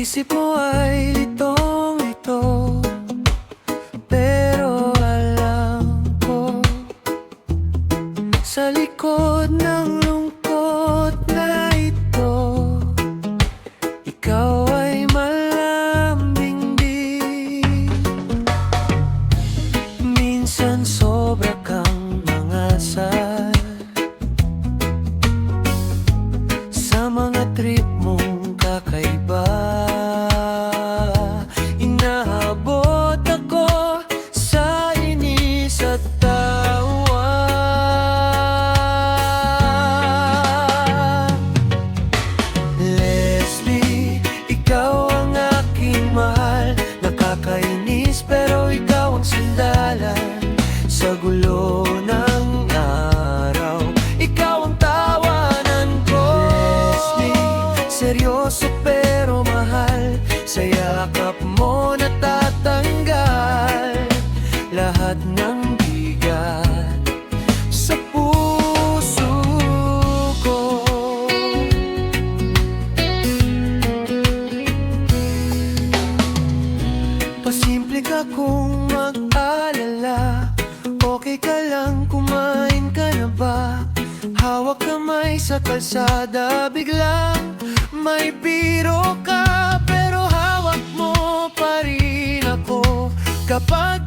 isip mo ay litong-lito, pero alam ko sa likod ng lungkot na ito, ikaw ay malambing din. Minsan sobra kang mangasal sa mga trip mong kakaiba. Inaabot ako sa inis at tawa. Leslie, ikaw ang aking mahal. Nakakainis pero ikaw ang sandalan sa gulo ng araw. Ikaw ang tawanan ko. Leslie, seryoso pero mahal. Sa yakap mo natatanggal lahat ng bigat sa puso ko. Pasimple ka kung mag-alala. Okay ka lang, kumain ka na ba? Hawak kamay sa kalsada, biglang may biro ka, pero hawak mo pa rin ako kapag